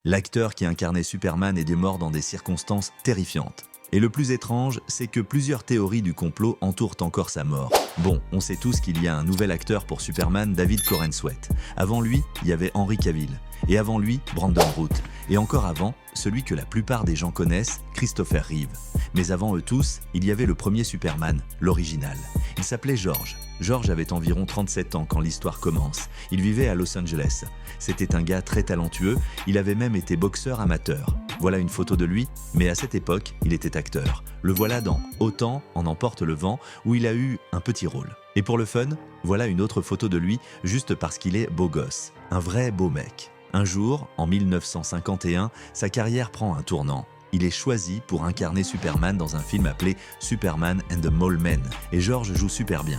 L'acteur qui incarnait Superman est mort dans des circonstances terrifiantes. Et le plus étrange, c'est que plusieurs théories du complot entourent encore sa mort. Bon, on sait tous qu'il y a un nouvel acteur pour Superman, David Corenswet. Avant lui, il y avait Henry Cavill. Et avant lui, Brandon Routh. Et encore avant, celui que la plupart des gens connaissent, Christopher Reeve. Mais avant eux tous, il y avait le premier Superman, l'original. Il s'appelait George. George avait environ 37 ans quand l'histoire commence. Il vivait à Los Angeles. C'était un gars très talentueux, il avait même été boxeur amateur. Voilà une photo de lui, mais à cette époque, il était acteur. Le voilà dans Autant en emporte le vent, où il a eu un petit rôle. Et pour le fun, voilà une autre photo de lui, juste parce qu'il est beau gosse. Un vrai beau mec. Un jour, en 1951, sa carrière prend un tournant. Il est choisi pour incarner Superman dans un film appelé Superman and the Mole Men. Et George joue super bien.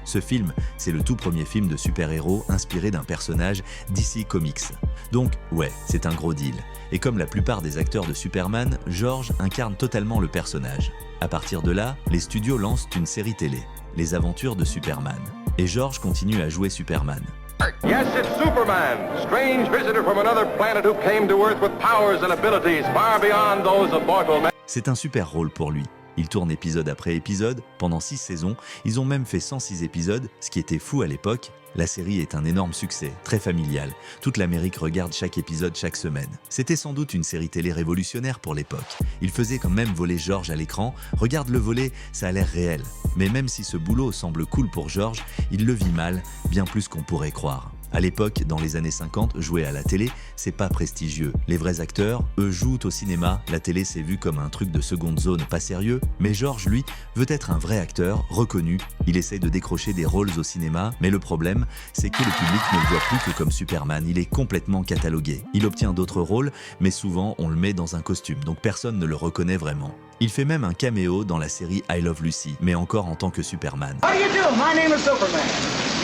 Ce film, c'est le tout premier film de super-héros inspiré d'un personnage DC Comics. Donc, ouais, c'est un gros deal. Et comme la plupart des acteurs de Superman, George incarne totalement le personnage. À partir de là, les studios lancent une série télé, Les Aventures de Superman. Et George continue à jouer Superman. Yes, it's Superman, strange visitor from another planet who came to Earth with powers and abilities far beyond those of mortal men. C'est un super rôle pour lui. Il tourne épisode après épisode, pendant 6 saisons, ils ont même fait 106 épisodes, ce qui était fou à l'époque. La série est un énorme succès, très familial. Toute l'Amérique regarde chaque épisode chaque semaine. C'était sans doute une série télé révolutionnaire pour l'époque. Il faisait quand même voler George à l'écran. Regarde le voler, ça a l'air réel. Mais même si ce boulot semble cool pour George, il le vit mal, bien plus qu'on pourrait croire. À l'époque, dans les années 50, jouer à la télé, c'est pas prestigieux. Les vrais acteurs, eux, jouent au cinéma. La télé, c'est vu comme un truc de seconde zone, pas sérieux. Mais George, lui, veut être un vrai acteur, reconnu. Il essaye de décrocher des rôles au cinéma, mais le problème, c'est que le public ne le voit plus que comme Superman. Il est complètement catalogué. Il obtient d'autres rôles, mais souvent, on le met dans un costume, donc personne ne le reconnaît vraiment. Il fait même un caméo dans la série I Love Lucy, mais encore en tant que Superman. How do you do? My name is Superman.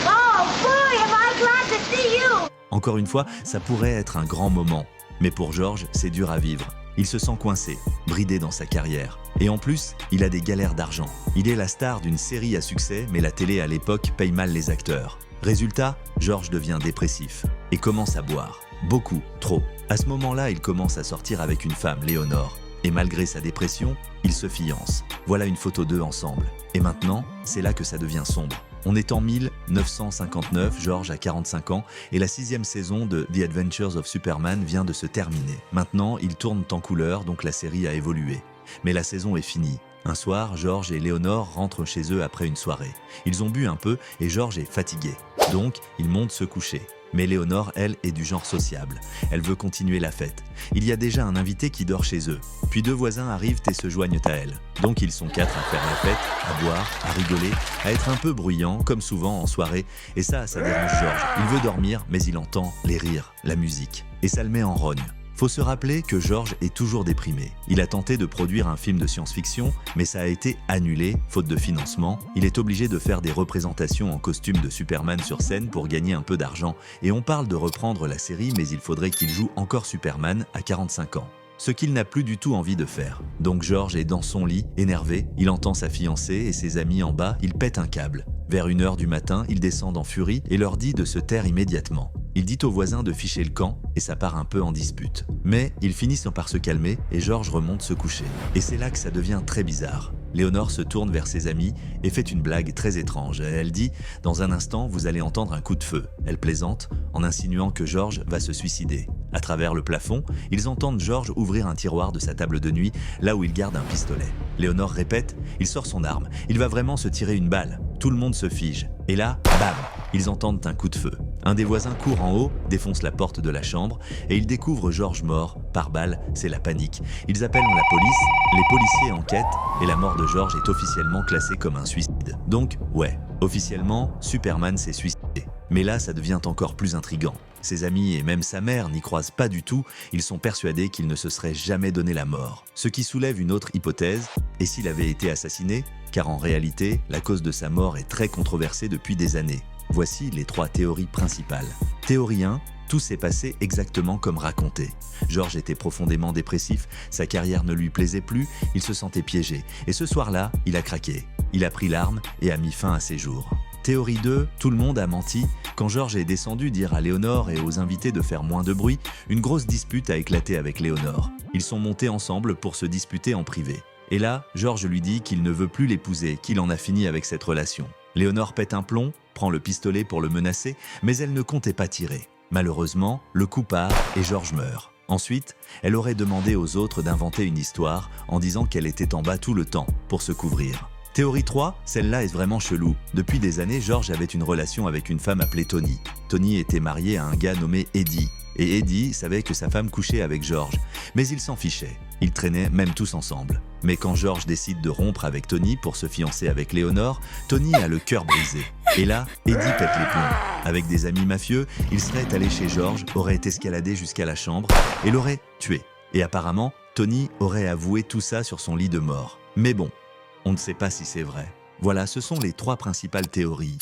Oh boy, am I glad to see you! Encore une fois, ça pourrait être un grand moment. Mais pour George, c'est dur à vivre. Il se sent coincé, bridé dans sa carrière. Et en plus, il a des galères d'argent. Il est la star d'une série à succès, mais la télé à l'époque paye mal les acteurs. Résultat, George devient dépressif et commence à boire. Beaucoup, trop. À ce moment-là, il commence à sortir avec une femme, Léonore. Et malgré sa dépression, ils se fiancent. Voilà une photo d'eux ensemble. Et maintenant, c'est là que ça devient sombre. On est en 1959, George a 45 ans et la 6e saison de The Adventures of Superman vient de se terminer. Maintenant, ils tournent en couleur, donc la série a évolué. Mais la saison est finie. Un soir, George et Léonore rentrent chez eux après une soirée. Ils ont bu un peu et George est fatigué. Donc, ils montent se coucher. Mais Léonore, elle, est du genre sociable. Elle veut continuer la fête. Il y a déjà un invité qui dort chez eux. Puis 2 voisins arrivent et se joignent à elle. Donc ils sont 4 à faire la fête, à boire, à rigoler, à être un peu bruyants, comme souvent en soirée. Et ça dérange George. Il veut dormir, mais il entend les rires, la musique. Et ça le met en rogne. Faut se rappeler que George est toujours déprimé. Il a tenté de produire un film de science-fiction, mais ça a été annulé, faute de financement. Il est obligé de faire des représentations en costume de Superman sur scène pour gagner un peu d'argent. Et on parle de reprendre la série, mais il faudrait qu'il joue encore Superman à 45 ans. Ce qu'il n'a plus du tout envie de faire. Donc George est dans son lit, énervé, il entend sa fiancée et ses amis en bas, il pète un câble. Vers 1h du matin, il descend en furie et leur dit de se taire immédiatement. Il dit aux voisins de ficher le camp et ça part un peu en dispute. Mais ils finissent par se calmer et George remonte se coucher. Et c'est là que ça devient très bizarre. Léonore se tourne vers ses amis et fait une blague très étrange. Elle dit « Dans un instant, vous allez entendre un coup de feu ». Elle plaisante en insinuant que George va se suicider. À travers le plafond, ils entendent George ouvrir un tiroir de sa table de nuit, là où il garde un pistolet. Léonore répète « Il sort son arme, il va vraiment se tirer une balle ». Tout le monde se fige. Et là, bam, ils entendent un coup de feu. Un des voisins court en haut, défonce la porte de la chambre et ils découvrent George mort. Par balle, c'est la panique. Ils appellent la police, les policiers enquêtent et la mort de George est officiellement classée comme un suicide. Donc, ouais, officiellement, Superman s'est suicidé. Mais là, ça devient encore plus intriguant. Ses amis et même sa mère n'y croisent pas du tout, ils sont persuadés qu'il ne se serait jamais donné la mort. Ce qui soulève une autre hypothèse, et s'il avait été assassiné? Car en réalité, la cause de sa mort est très controversée depuis des années. Voici les 3 théories principales. Théorie 1, tout s'est passé exactement comme raconté. George était profondément dépressif, sa carrière ne lui plaisait plus, il se sentait piégé. Et ce soir-là, il a craqué. Il a pris l'arme et a mis fin à ses jours. Théorie 2, tout le monde a menti. Quand George est descendu dire à Léonore et aux invités de faire moins de bruit, une grosse dispute a éclaté avec Léonore. Ils sont montés ensemble pour se disputer en privé. Et là, George lui dit qu'il ne veut plus l'épouser, qu'il en a fini avec cette relation. Léonore pète un plomb, prend le pistolet pour le menacer, mais elle ne comptait pas tirer. Malheureusement, le coup part et George meurt. Ensuite, elle aurait demandé aux autres d'inventer une histoire en disant qu'elle était en bas tout le temps pour se couvrir. Théorie 3, celle-là est vraiment chelou. Depuis des années, George avait une relation avec une femme appelée Tony. Tony était marié à un gars nommé Eddie. Et Eddie savait que sa femme couchait avec George. Mais il s'en fichait. Ils traînaient même tous ensemble. Mais quand George décide de rompre avec Tony pour se fiancer avec Léonore, Tony a le cœur brisé. Et là, Eddie pète les plombs. Avec des amis mafieux, il serait allé chez George, aurait escaladé jusqu'à la chambre et l'aurait tué. Et apparemment, Tony aurait avoué tout ça sur son lit de mort. Mais bon, on ne sait pas si c'est vrai. Voilà, ce sont les 3 principales théories.